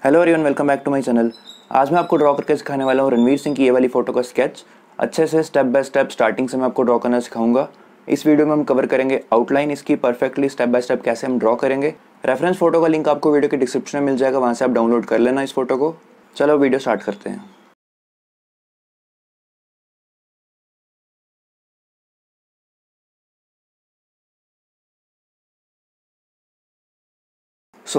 Hello everyone, welcome back to my channel. आज मैं आपको ड्रॉ करके सिखाने वाला हूँ रणवीर सिंह की ये वाली फ़ोटो का स्केच। अच्छे से स्टेप बाय स्टेप स्टार्टिंग से मैं आपको ड्रॉ करना सिखाऊंगा। इस वीडियो में हम कवर करेंगे आउटलाइन इसकी परफेक्टली स्टेप बाय स्टेप कैसे हम ड्रॉ करेंगे। रेफरेंस फोटो का लिंक आपको वीडियो के डिस्क्रिप्शन में मिल जाएगा, वहाँ से आप डाउनलोड कर लेना इस फोटो को। चलो वीडियो स्टार्ट करते हैं।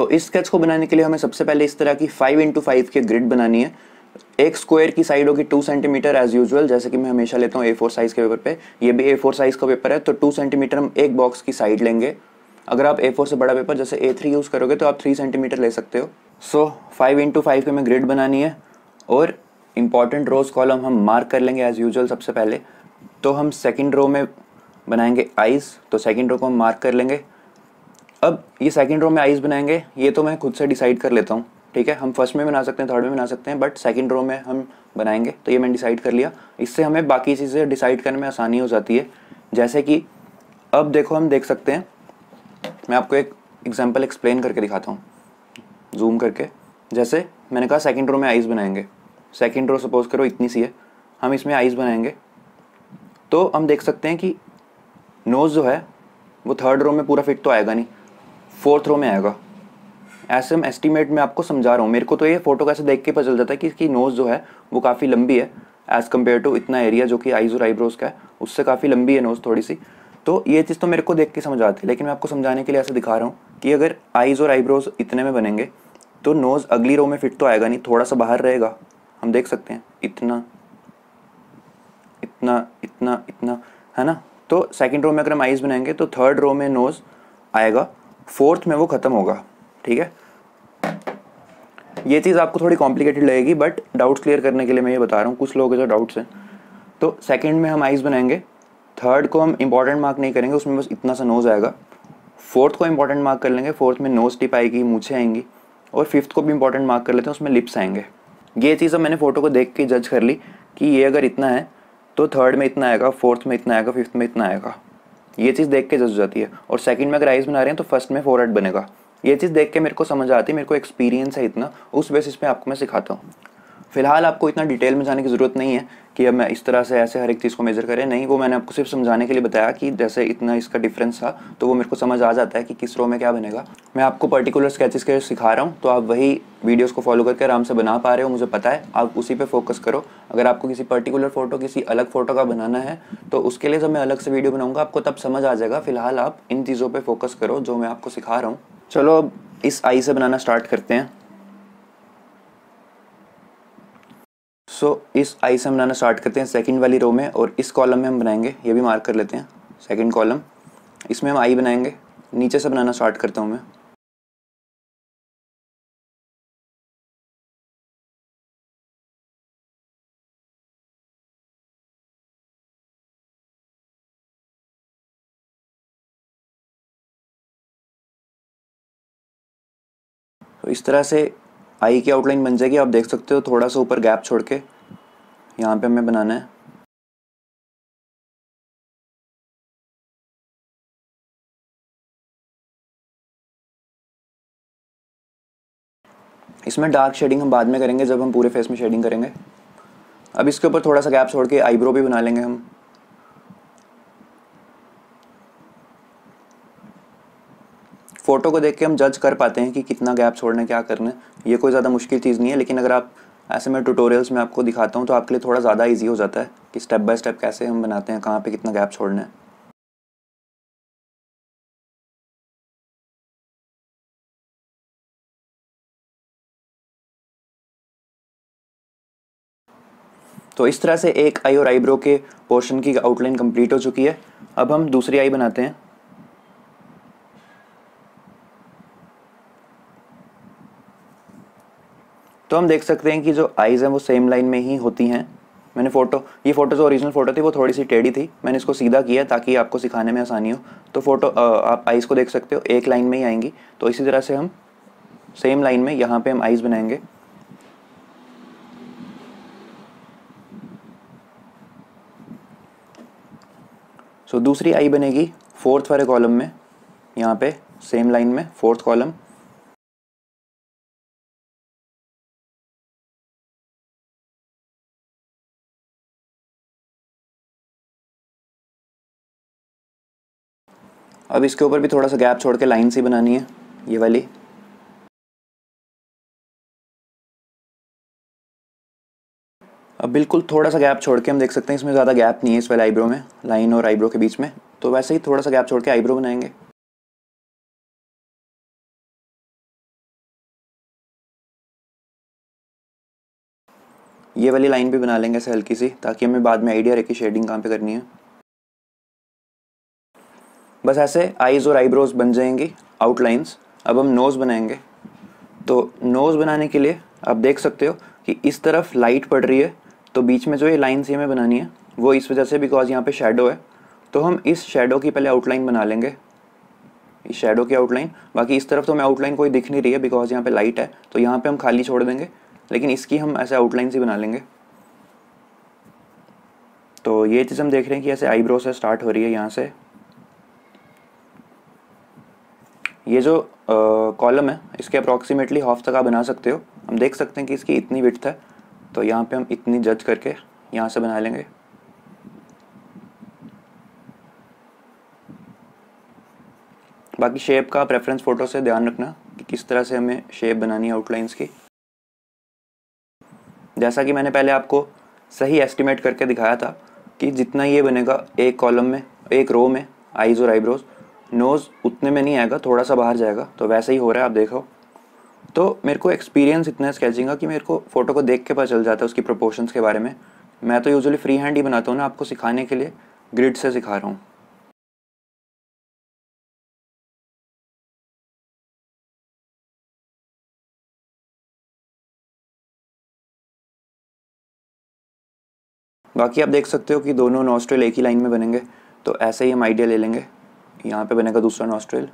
इस स्केच को बनाने के लिए हमें सबसे पहले इस तरह की 5x5 की ग्रिड बनानी है। एक स्क्वायर की साइड होगी 2 सेंटीमीटर एज यूजुअल, जैसे कि मैं हमेशा लेता हूँ A4 साइज़ के पेपर पे। ये भी A4 साइज़ का पेपर है, तो 2 सेंटीमीटर हम एक बॉक्स की साइड लेंगे। अगर आप A4 से बड़ा पेपर जैसे A3 यूज़ करोगे तो आप 3 सेंटीमीटर ले सकते हो। 5x5 की हमें ग्रिड बनानी है और इंपॉर्टेंट रोज कॉलम हम मार्क कर लेंगे एज यूजुअल। सबसे पहले तो हम सेकेंड रो में बनाएंगे आइज़, तो सेकेंड रो को हम मार्क कर लेंगे। अब ये सेकंड रो में आइज़ बनाएंगे, ये तो मैं खुद से डिसाइड कर लेता हूँ, ठीक है। हम फर्स्ट में बना सकते हैं, थर्ड में बना सकते हैं, बट सेकंड रो में हम बनाएंगे, तो ये मैंने डिसाइड कर लिया। इससे हमें बाकी चीज़ें डिसाइड करने में आसानी हो जाती है। जैसे कि अब देखो, हम देख सकते हैं, मैं आपको एक एग्जाम्पल एक्सप्लेन करके दिखाता हूँ जूम करके। जैसे मैंने कहा सेकेंड रो में आइज़ बनाएंगे, सेकेंड रो सपोज करो इतनी सी है, हम इसमें आइज़ बनाएंगे, तो हम देख सकते हैं कि नोज़ जो है वो थर्ड रो में पूरा फिट तो आएगा नहीं, फोर्थ रो में आएगा। ऐसे हम एस्टीमेट में आपको समझा रहा हूँ। मेरे को तो ये फोटो कैसे देख के पता चल जाता है कि इसकी नोज़ जो है वो काफ़ी लंबी है एज़ कम्पेयर टू इतना एरिया जो कि आइज़ और आईब्रोज का है, उससे काफ़ी लंबी है नोज़ थोड़ी सी। तो ये चीज़ तो मेरे को देख के समझ आती है, लेकिन मैं आपको समझाने के लिए ऐसे दिखा रहा हूँ कि अगर आइज़ और आईब्रोज इतने में बनेंगे तो नोज़ अगली रो में फिट तो आएगा नहीं, थोड़ा सा बाहर रहेगा। हम देख सकते हैं इतना इतना इतना इतना, है ना। तो सेकंड रो में अगर हम आइज़ बनाएंगे तो थर्ड रो में नोज़ आएगा, फोर्थ में वो ख़त्म होगा, ठीक है। ये चीज़ आपको थोड़ी कॉम्प्लिकेटेड लगेगी, बट डाउट्स क्लियर करने के लिए मैं ये बता रहा हूँ, कुछ लोगों के जो डाउट्स हैं। तो सेकंड में हम आइज़ बनाएंगे, थर्ड को हम इंपॉर्टेंट मार्क नहीं करेंगे, उसमें बस इतना सा नोज़ आएगा। फोर्थ को इंपॉर्टेंट मार्क कर लेंगे, फोर्थ में नोज़ टिप आएगी, मूछें आएंगी। और फिफ्थ को भी इंपॉर्टेंट मार्क कर लेते हैं, उसमें लिप्स आएंगे। ये चीज़ अब मैंने फोटो को देख के जज कर ली कि ये अगर इतना है तो थर्ड में इतना आएगा, फोर्थ में इतना आएगा, फिफ्थ में इतना आएगा। ये चीज़ देख के जज हो जाती है। और सेकंड में अगर आइज़ बना रहे हैं तो फर्स्ट में फोरहेड बनेगा। ये चीज़ देख के मेरे को समझ आती है, मेरे को एक्सपीरियंस है इतना, उस बेसिस पे आपको मैं सिखाता हूँ। फिलहाल आपको इतना डिटेल में जाने की ज़रूरत नहीं है कि अब मैं इस तरह से ऐसे हर एक चीज़ को मेजर करें, नहीं। वो मैंने आपको सिर्फ समझाने के लिए बताया कि जैसे इतना इसका डिफरेंस था, तो वो मेरे को समझ आ जाता है कि किस रो में क्या बनेगा। मैं आपको पर्टिकुलर स्केचेस के सिखा रहा हूँ, तो आप वही वीडियोस को फॉलो करके आराम से बना पा रहे हो, मुझे पता है। आप उसी पे फोकस करो। अगर आपको किसी पर्टिकुलर फोटो, किसी अलग फोटो का बनाना है, तो उसके लिए जब मैं अलग से वीडियो बनाऊंगा आपको तब समझ आ जाएगा। फिलहाल आप इन चीज़ों पर फोकस करो जो मैं आपको सिखा रहा हूँ। चलो अब इस आई से बनाना स्टार्ट करते हैं। इस आई से हम बनाना स्टार्ट करते हैं सेकंड वाली रो में, और इस कॉलम में हम बनाएंगे, ये भी मार्क कर लेते हैं, सेकंड कॉलम। इसमें हम आई बनाएंगे। नीचे से बनाना स्टार्ट करता हूँ मैं। तो इस तरह से आई की आउटलाइन बन जाएगी। आप देख सकते हो थोड़ा सा ऊपर गैप छोड़ के यहाँ पे हमें बनाना है। इसमें डार्क शेडिंग हम बाद में करेंगे, जब हम पूरे फेस में शेडिंग करेंगे। अब इसके ऊपर थोड़ा सा गैप छोड़ के आईब्रो भी बना लेंगे हम। फोटो को देख के हम जज कर पाते हैं कि कितना गैप छोड़ना है, क्या करना है। ये कोई ज़्यादा मुश्किल चीज़ नहीं है, लेकिन अगर आप ऐसे मैं ट्यूटोरियल्स में आपको दिखाता हूँ तो आपके लिए थोड़ा ज़्यादा ईजी हो जाता है कि स्टेप बाय स्टेप कैसे हम बनाते हैं, कहाँ पे कितना गैप छोड़ना है। तो इस तरह से एक आई और आईब्रो के पोर्शन की आउटलाइन कंप्लीट हो चुकी है। अब हम दूसरी आई बनाते हैं। तो हम देख सकते हैं कि जो आईज़ हैं वो सेम लाइन में ही होती हैं। ये फ़ोटो जो ओरिजिनल फ़ोटो थी वो थोड़ी सी टेढ़ी थी, मैंने इसको सीधा किया ताकि आपको सिखाने में आसानी हो। तो फ़ोटो आप आईज़ को देख सकते हो एक लाइन में ही आएंगी। तो इसी तरह से हम सेम लाइन में यहाँ पे हम आईज़ बनाएंगे। दूसरी आई बनेगी फोर्थ वाले कॉलम में, यहाँ पे सेम लाइन में फोर्थ कॉलम। अब इसके ऊपर भी थोड़ा सा गैप छोड़ के लाइन सी बनानी है, ये वाली। अब बिल्कुल थोड़ा सा गैप छोड़ के हम देख सकते हैं इसमें ज़्यादा गैप नहीं है इस वाले आईब्रो में, लाइन और आईब्रो के बीच में, तो वैसे ही थोड़ा सा गैप छोड़ के आईब्रो बनाएंगे। ये वाली लाइन भी बना लेंगे ऐसे हल्की सी, ताकि हमें बाद में आइडिया रहे कि शेडिंग कहाँ पे करनी है। बस ऐसे आईज और आईब्रोज बन जाएंगी आउटलाइंस। अब हम नोज़ बनाएंगे। तो नोज़ बनाने के लिए आप देख सकते हो कि इस तरफ लाइट पड़ रही है, तो बीच में जो ये लाइन सी हमें बनानी है वो इस वजह से बिकॉज यहाँ पे शेडो है, तो हम इस शेडो की पहले आउटलाइन बना लेंगे, इस शेडो की आउटलाइन। बाकी इस तरफ तो हमें आउटलाइन कोई दिख नहीं रही है बिकॉज यहाँ पे लाइट है, तो यहाँ पे हम खाली छोड़ देंगे, लेकिन इसकी हम ऐसे आउटलाइन से बना लेंगे। तो ये चीज़ हम देख रहे हैं कि ऐसे आईब्रो से स्टार्ट हो रही है यहाँ से। ये जो कॉलम है इसके अप्रॉक्सीमेटली हाफ तक आप बना सकते हो। हम देख सकते हैं कि इसकी इतनी विड्थ है, तो यहाँ पे हम इतनी जज करके यहाँ से बना लेंगे। बाकी शेप का आप रेफरेंस फ़ोटो से ध्यान रखना कि किस तरह से हमें शेप बनानी है आउटलाइंस की। जैसा कि मैंने पहले आपको सही एस्टिमेट करके दिखाया था कि जितना ये बनेगा एक कॉलम में, एक रो में आईज और आईब्रोज, नोज़ उतने में नहीं आएगा, थोड़ा सा बाहर जाएगा, तो वैसे ही हो रहा है आप देखो। तो मेरे को एक्सपीरियंस इतना है स्केचिंग का कि मेरे को फ़ोटो को देख के पता चल जाता है उसकी प्रोपोर्शंस के बारे में। मैं तो यूजुअली फ्री हैंड ही बनाता हूँ ना, आपको सिखाने के लिए ग्रिड से सिखा रहा हूँ। बाकी आप देख सकते हो कि दोनों नॉस्ट्रिल एक ही लाइन में बनेंगे, तो ऐसे ही हम आइडिया ले लेंगे। यहाँ पे बनेगा दूसरा नॉस्ट्रिल।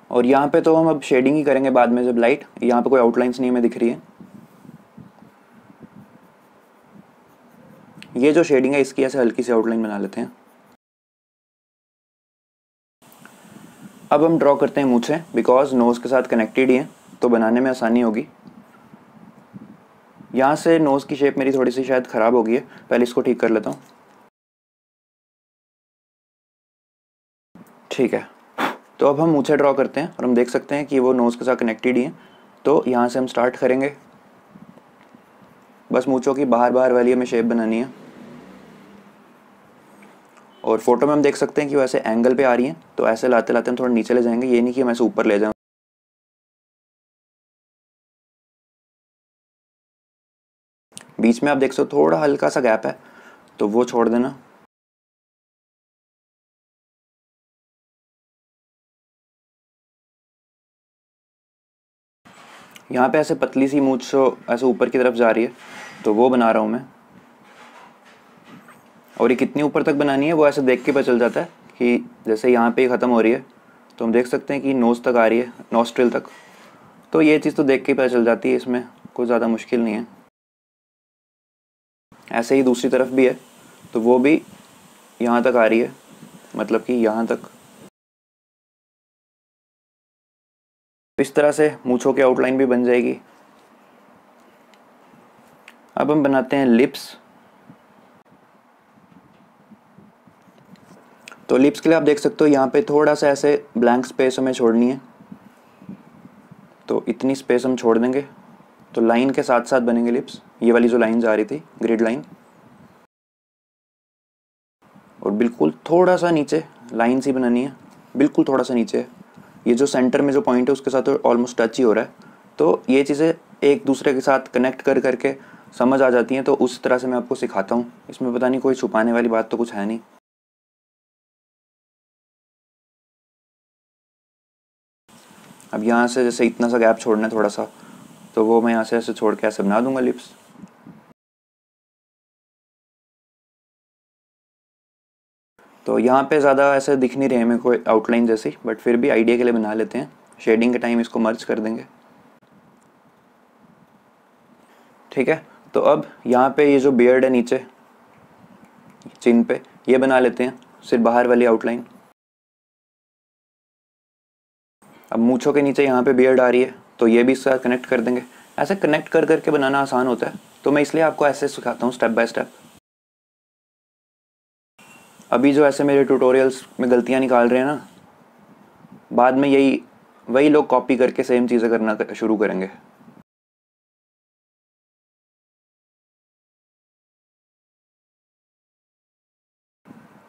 और यहाँ पे तो हम अब शेडिंग ही करेंगे बाद में जब लाइट, यहाँ पे कोई आउटलाइंस नहीं हमें दिख रही है। ये जो शेडिंग है इसकी ऐसे हल्की सी आउटलाइन बना लेते हैं। अब हम ड्रॉ करते हैं मूछें, बिकॉज नोज़ के साथ कनेक्टेड ही हैं, तो बनाने में आसानी होगी। यहाँ से नोज़ की शेप मेरी थोड़ी सी शायद ख़राब हो गई है, पहले इसको ठीक कर लेता हूँ। ठीक है, तो अब हम मूछें ड्रॉ करते हैं और हम देख सकते हैं कि वो नोज़ के साथ कनेक्टेड ही हैं, तो यहाँ से हम स्टार्ट करेंगे। बस मूछों की बाहर बाहर वाली हमें शेप बनानी है, और फोटो में हम देख सकते हैं कि वैसे एंगल पे आ रही हैं, तो ऐसे लाते लाते हम थोड़ा नीचे ले जाएंगे, ये नहीं कि हम ऐसे ऊपर ले जाएं। बीच में आप देख सकते हो थोड़ा हल्का सा गैप है, तो वो छोड़ देना। यहाँ पे ऐसे पतली सी मूंछ ऐसे ऊपर की तरफ जा रही है, तो वो बना रहा हूँ मैं। और ये कितनी ऊपर तक बनानी है वो ऐसे देख के पता चल जाता है कि जैसे यहाँ पे ख़त्म हो रही है, तो हम देख सकते हैं कि नोज़ तक आ रही है, नॉस्ट्रिल तक। तो ये चीज़ तो देख के पता चल जाती है, इसमें कोई ज़्यादा मुश्किल नहीं है। ऐसे ही दूसरी तरफ भी है, तो वो भी यहाँ तक आ रही है, मतलब कि यहाँ तक। इस तरह से मूंछों की आउटलाइन भी बन जाएगी। अब हम बनाते हैं लिप्स। तो लिप्स के लिए आप देख सकते हो यहाँ पे थोड़ा सा ऐसे ब्लैंक स्पेस हमें छोड़नी है, तो इतनी स्पेस हम छोड़ देंगे, तो लाइन के साथ साथ बनेंगे लिप्स। ये वाली जो लाइन जा रही थी ग्रिड लाइन, और बिल्कुल थोड़ा सा नीचे लाइन सी बनानी है, बिल्कुल थोड़ा सा नीचे। ये जो सेंटर में जो पॉइंट है उसके साथ ऑलमोस्ट टच ही हो रहा है, तो ये चीज़ें एक दूसरे के साथ कनेक्ट कर करके समझ आ जाती हैं, तो उस तरह से मैं आपको सिखाता हूँ। इसमें पता नहीं कोई छुपाने वाली बात तो कुछ है नहीं। अब यहाँ से जैसे इतना सा गैप छोड़ना है थोड़ा सा, तो वो मैं यहाँ से ऐसे छोड़ के ऐसे बना दूंगा लिप्स। तो यहाँ पे ज़्यादा ऐसे दिख नहीं रहे मेरे को आउटलाइन जैसी, बट फिर भी आइडिया के लिए बना लेते हैं। शेडिंग के टाइम इसको मर्ज कर देंगे। ठीक है, तो अब यहाँ पे ये जो बियर्ड है नीचे चिन पे, ये बना लेते हैं सिर्फ बाहर वाली आउटलाइन। अब मूंछों के नीचे यहाँ पे बियर्ड आ रही है, तो ये भी इसके साथ कनेक्ट कर देंगे। ऐसे कनेक्ट कर करके बनाना आसान होता है, तो मैं इसलिए आपको ऐसे सिखाता हूँ स्टेप बाय स्टेप। अभी जो ऐसे मेरे ट्यूटोरियल्स में गलतियाँ निकाल रहे हैं ना, बाद में वही लोग कॉपी करके सेम चीज़ें करना शुरू करेंगे।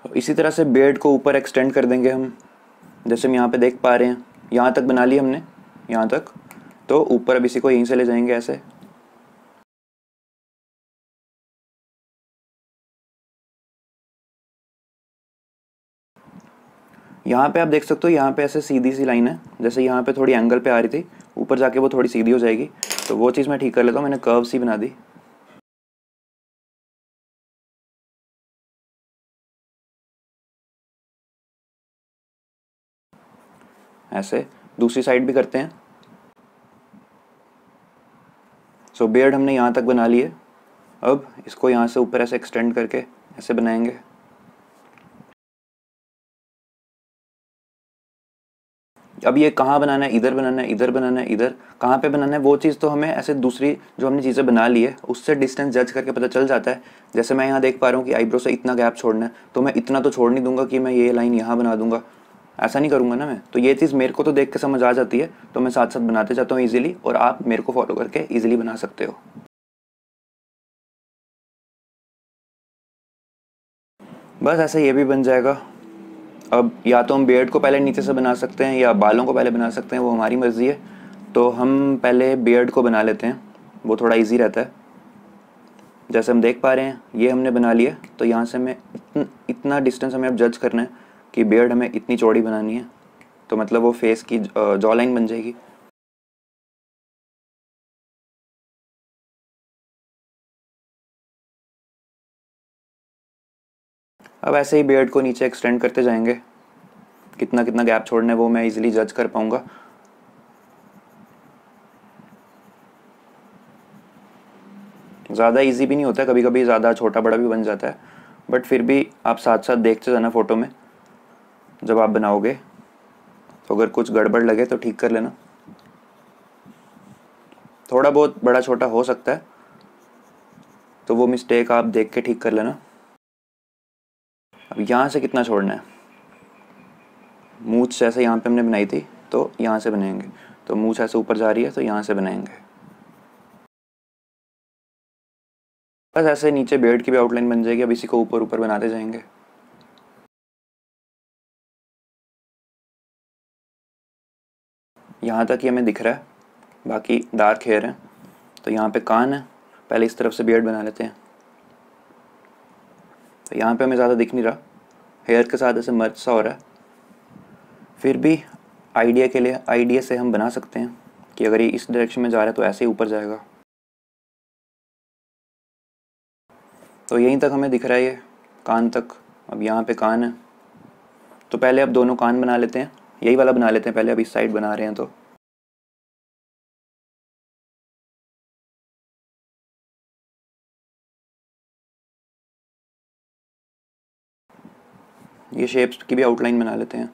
इसी तरह से बेड को ऊपर एक्सटेंड कर देंगे हम, जैसे हम यहाँ पे देख पा रहे हैं। यहाँ तक बना ली हमने, यहाँ तक, तो ऊपर अब इसी को यहीं से ले जाएंगे ऐसे। यहाँ पे आप देख सकते हो, यहाँ पे ऐसे सीधी सी लाइन है, जैसे यहाँ पे थोड़ी एंगल पे आ रही थी, ऊपर जाके वो थोड़ी सीधी हो जाएगी। तो वो चीज़ मैं ठीक कर लेता हूँ, मैंने कर्व सी बना दी। ऐसे दूसरी साइड भी करते हैं। सो बियर्ड हमने यहाँ तक बना लिए। अब इसको यहाँ से ऊपर ऐसे एक्सटेंड करके ऐसे बनाएंगे। अब ये कहाँ बनाना है, इधर बनाना है, इधर बनाना है, इधर कहाँ पे बनाना है, वो चीज़ तो हमें ऐसे दूसरी जो हमने चीज़ें बना ली है उससे डिस्टेंस जज करके पता चल जाता है। जैसे मैं यहाँ देख पा रहा हूँ कि आईब्रो से इतना गैप छोड़ना है, तो मैं इतना तो छोड़ नहीं दूंगा कि मैं ये लाइन यहाँ बना दूंगा, ऐसा नहीं करूँगा ना मैं। तो ये चीज़ मेरे को तो देख के समझ आ जाती है, तो मैं साथ साथ बनाते जाता हूँ ईजिली, और आप मेरे को फॉलो करके ईजिली बना सकते हो। बस ऐसे ये भी बन जाएगा। अब या तो हम बियर्ड को पहले नीचे से बना सकते हैं या बालों को पहले बना सकते हैं, वो हमारी मर्ज़ी है। तो हम पहले बियर्ड को बना लेते हैं, वो थोड़ा इजी रहता है। जैसे हम देख पा रहे हैं ये हमने बना लिया, तो यहाँ से हमें इतना डिस्टेंस हमें अब जज करना है कि बियर्ड हमें इतनी चौड़ी बनानी है, तो मतलब वो फेस की जॉ लाइन बन जाएगी। अब ऐसे ही बियर्ड को नीचे एक्सटेंड करते जाएंगे, कितना कितना गैप छोड़ना है वो मैं इजीली जज कर पाऊंगा। ज़्यादा इजी भी नहीं होता है, कभी कभी ज़्यादा छोटा बड़ा भी बन जाता है, बट फिर भी आप साथ साथ देखते जाना फ़ोटो में जब आप बनाओगे, तो अगर कुछ गड़बड़ लगे तो ठीक कर लेना। थोड़ा बहुत बड़ा छोटा हो सकता है, तो वो मिस्टेक आप देख के ठीक कर लेना। अब यहाँ से कितना छोड़ना है, मूंछ जैसे यहाँ पे हमने बनाई थी तो यहाँ से बनाएंगे, तो मूंछ ऐसे ऊपर जा रही है तो यहाँ से बनाएंगे। बस ऐसे नीचे बेड की भी आउटलाइन बन जाएगी। अब इसी को ऊपर ऊपर बनाते जाएंगे। यहाँ तक ही हमें दिख रहा है, बाकी डार्क हेयर है। तो यहाँ पे कान है, पहले इस तरफ से बियर्ड बना लेते हैं। तो यहाँ पे हमें ज़्यादा दिख नहीं रहा, हेयर के साथ ऐसे मर्ज सा हो रहा है। फिर भी आइडिया से हम बना सकते हैं कि अगर ये इस डायरेक्शन में जा रहा है तो ऐसे ही ऊपर जाएगा। तो यहीं तक हमें दिख रहा है ये कान तक। अब यहाँ पे कान है, तो पहले अब दोनों कान बना लेते हैं, यही वाला बना लेते हैं पहले, अब इस साइड बना रहे हैं। तो ये शेप्स की भी आउटलाइन बना लेते हैं।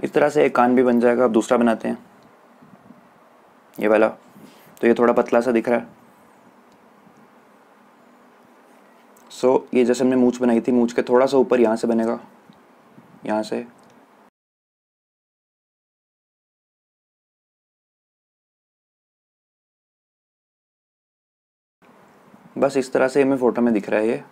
इस तरह से एक कान भी बन जाएगा। अब दूसरा बनाते हैं, ये वाला। तो ये थोड़ा पतला सा दिख रहा है। सो ये जैसे हमने मूंछ बनाई थी, मूंछ के थोड़ा सा ऊपर यहाँ से बनेगा, यहाँ से। बस इस तरह से हमें फ़ोटो में दिख रहा है ये।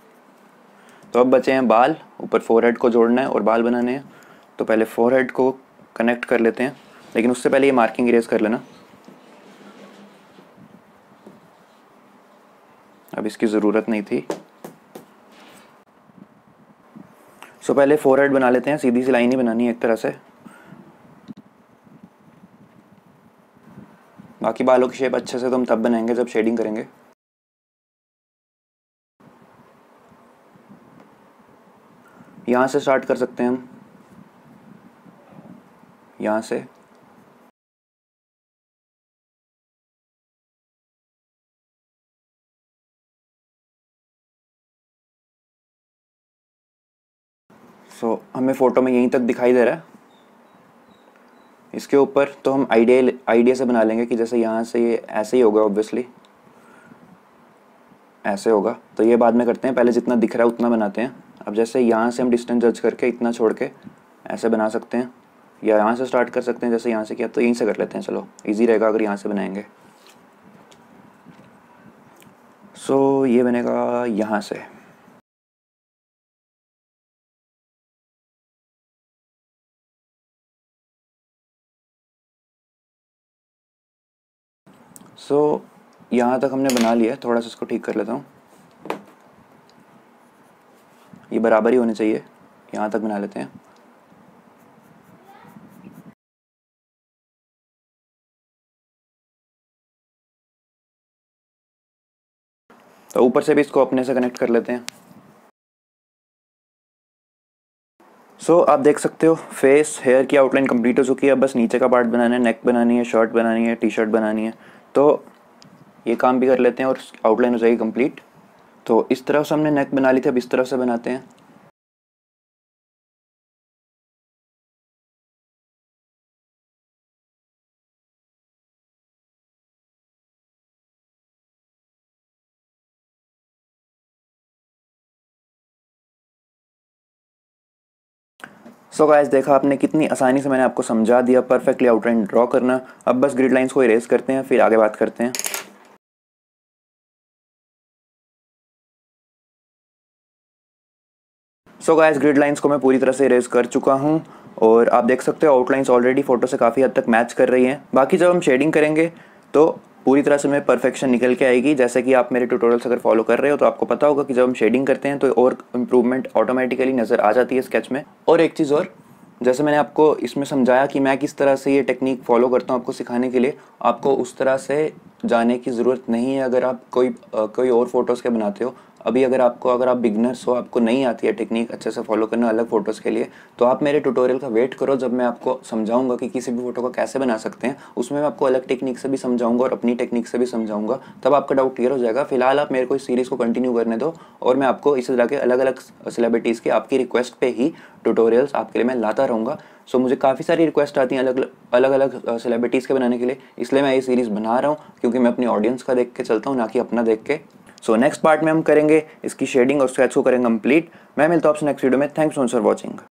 तो अब बचे हैं बाल, ऊपर फोरहेड को जोड़ना है और बाल बनाने हैं। तो पहले फोरहेड को कनेक्ट कर लेते हैं, लेकिन उससे पहले ये मार्किंग इरेज कर लेना। अब इसकी ज़रूरत नहीं थी। सो पहले फोरहेड बना लेते हैं, सीधी सी लाइन ही बनानी है एक तरह से। बाकी बालों की शेप अच्छे से तो हम तब बनाएंगे जब शेडिंग करेंगे। यहाँ से स्टार्ट कर सकते हैं हम, यहाँ से। सो हमें फ़ोटो में यहीं तक दिखाई दे रहा है। इसके ऊपर तो हम आइडिया से बना लेंगे कि जैसे यहाँ से ये ऐसे ही होगा ऑब्वियसली। ऐसे होगा। तो ये बाद में करते हैं, पहले जितना दिख रहा है उतना बनाते हैं। अब जैसे यहाँ से हम डिस्टेंस जज करके इतना छोड़ के ऐसे बना सकते हैं, या यहाँ से स्टार्ट कर सकते हैं जैसे यहाँ से किया, तो यहीं से कर लेते हैं। चलो इजी रहेगा अगर यहाँ से बनाएंगे। सो ये बनेगा यहाँ से। सो यहाँ तक हमने बना लिया है, थोड़ा सा इसको ठीक कर लेता हूँ। ये बराबर ही होने चाहिए, यहाँ तक बना लेते हैं। तो ऊपर से भी इसको अपने से कनेक्ट कर लेते हैं। सो आप देख सकते हो फेस हेयर की आउटलाइन कंप्लीट हो चुकी है। अब बस नीचे का पार्ट बनाना है, नेक बनानी है, शर्ट बनानी है, टी शर्ट बनानी है। तो ये काम भी कर लेते हैं और आउटलाइन हो जाएगी कंप्लीट। तो इस तरफ से हमने नेक बना ली थी, अब इस तरफ से बनाते हैं। सो गाइस देखा आपने कितनी आसानी से मैंने आपको समझा दिया परफेक्टली आउटलाइन ड्रॉ करना। अब बस ग्रिड लाइंस को इरेज करते हैं, फिर आगे बात करते हैं। सो गाइस ग्रिड लाइंस को मैं पूरी तरह से इरेज कर चुका हूँ और आप देख सकते हो आउटलाइंस ऑलरेडी फोटो से काफ़ी हद तक मैच कर रही हैं। बाकी जब हम शेडिंग करेंगे तो पूरी तरह से में परफेक्शन निकल के आएगी। जैसे कि आप मेरे ट्यूटोरियल्स अगर फॉलो कर रहे हो तो आपको पता होगा कि जब हम शेडिंग करते हैं तो और इम्प्रूवमेंट ऑटोमेटिकली नज़र आ जाती है स्केच में। और एक चीज़ और, जैसे मैंने आपको इसमें समझाया कि मैं किस तरह से ये टेक्निक फॉलो करता हूँ आपको सिखाने के लिए, आपको उस तरह से जाने की ज़रूरत नहीं है अगर आप कोई और फोटोज़ के बनाते हो। अभी अगर आप बिगनर्स हो, आपको नहीं आती है टेक्निक अच्छे से फॉलो करना अलग फ़ोटोज़ के लिए, तो आप मेरे ट्यूटोरियल का वेट करो। जब मैं आपको समझाऊंगा कि किसी भी फ़ोटो को कैसे बना सकते हैं, उसमें मैं आपको अलग टेक्निक से भी समझाऊंगा और अपनी टेक्निक से भी समझाऊंगा, तब आपका डाउट क्लियर हो जाएगा। फिलहाल आप मेरे को इस सीरीज़ को कंटिन्यू करने दो और मैं आपको इस तरह के अलग अलग सेलिब्रिटीज़ के आपकी रिक्वेस्ट पे ही ट्यूटोरियल्स आपके लिए मैं लाता रहूँगा। सो मुझे काफ़ी सारी रिक्वेस्ट आती हैं अलग अलग सेलिब्रिटीज़ के बनाने के लिए, इसलिए मैं ये सीरीज़ बना रहा हूँ क्योंकि मैं अपनी ऑडियंस का देख के चलता हूँ, ना कि अपना देख के। सो नेक्स्ट पार्ट में हम करेंगे इसकी शेडिंग और स्केच को करेंगे कंप्लीट। मैं मिलता हूँ आपसे नेक्स्ट वीडियो में। Thanks for watching.